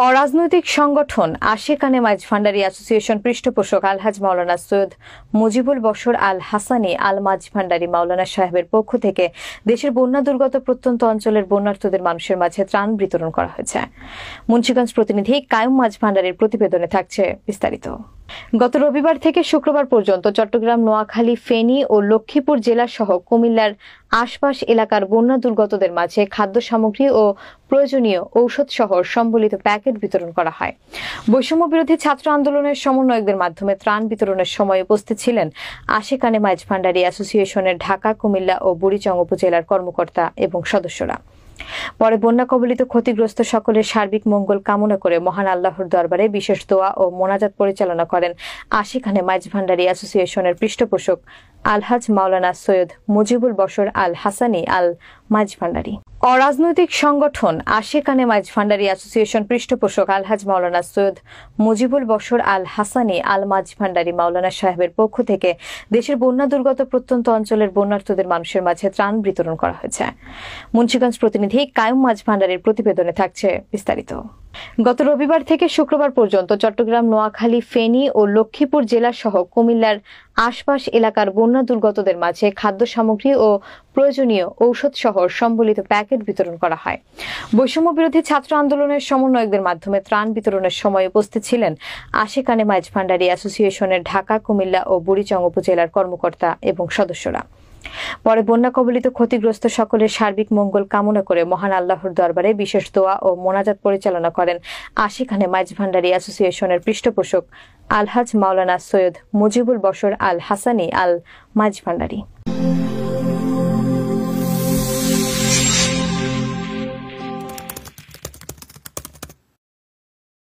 অরাজনৈতিক সংগঠন আশিকানে মাইজ ভান্ডারী অ্যাসোসিয়েশন পৃষ্ঠপোষক আলহাজ মাওলানা সৈয়দ মুজিবুল বশর আল হাসানী আল মাইজ ভান্ডারী মাওলানা সাহেবের পক্ষ থেকে দেশের বন্যা দুর্গত প্রত্যন্ত অঞ্চলের বন্যার্তদের মানুষের মাঝে ত্রাণ বিতরণ করা হয়েছে। মুন্সিগঞ্জ প্রতিনিধি কায়ুম মাইজ ভান্ডারীর প্রতিবেদনে থাকছে বিস্তারিত। গত রবিবার থেকে শুক্রবার পর্যন্ত চট্টগ্রাম, নোয়াখালী, ফেনী ও লক্ষ্মীপুর জেলা সহ কুমিল্লার আশপাশ এলাকার বন্যা দুর্গতদের মাঝে খাদ্য সামগ্রী ও প্রয়োজনীয় ঔষধ সহ সম্বলিত প্যাকেট বিতরণ করা হয়। বৈষম্য বিরোধী ছাত্র আন্দোলনের সমন্বয়কদের মাধ্যমে ত্রাণ বিতরণের সময় উপস্থিত ছিলেন আশিকানে মাইজ ভান্ডারী অ্যাসোসিয়েশনের ঢাকা, কুমিল্লা ও বুড়িচং উপজেলার কর্মকর্তা এবং সদস্যরা। পরে বন্যা কবলিত ক্ষতিগ্রস্ত সকলের সার্বিক মঙ্গল কামনা করে মহান আল্লাহর দরবারে বিশেষ দোয়া ও মোনাজাত পরিচালনা করেন আশিকানে মাইজ ভান্ডারী অ্যাসোসিয়েশনের পৃষ্ঠপোষক আলহাজ মাওলানা সৈয়দ মুজিবুল বশর আল হাসানী আল মাইজ ভান্ডারী। অরাজনৈতিক সংগঠন আশিকানে মাইজ ভান্ডারী অ্যাসোসিয়েশন পৃষ্ঠপোষক আলহাজ মাওলানা সৈয়দ মুজিবুল বশর আল হাসানী আল মাইজ ভান্ডারী মাওলানা সাহেবের পক্ষ থেকে দেশের বন্যা দুর্গত প্রত্যন্ত অঞ্চলের বন্যার্তদের মানুষের মাঝে ত্রাণ বিতরণ করা হয়েছে। মুন্সিগঞ্জ প্রতিনিধি কায়ুম মাইজ ভান্ডারীর প্রতিবেদনে থাকছে বিস্তারিত। গত রবিবার থেকে শুক্রবার পর্যন্ত চট্টগ্রাম, নোয়াখালী, ফেনী ও লক্ষ্মীপুর জেলা সহ কুমিল্লার আশপাশ এলাকার বন্যা দুর্গতদের মাঝে খাদ্য সামগ্রী ও প্রয়োজনীয় ঔষধ সহ সম্বলিত প্যাকেট বিতরণ করা হয়। বৈষম্য বিরোধী ছাত্র আন্দোলনের সমন্বয়কদের মাধ্যমে ত্রাণ বিতরণের সময় উপস্থিত ছিলেন আশিকানে মাইজ ভান্ডারী অ্যাসোসিয়েশনের ঢাকা, কুমিল্লা ও বুড়িচং উপজেলার কর্মকর্তা এবং সদস্যরা। পরে বন্যা কবলিত ক্ষতিগ্রস্ত সকলের সার্বিক মঙ্গল কামনা করে মহান আল্লাহর দরবারে বিশেষ দোয়া ও মোনাজাত পরিচালনা করেন আশিকানে মাইজ ভান্ডারী অ্যাসোসিয়েশনের পৃষ্ঠপোষক আলহাজ মাওলানা সৈয়দ মুজিবুল বশর আল হাসানী আল মাইজ ভান্ডারী।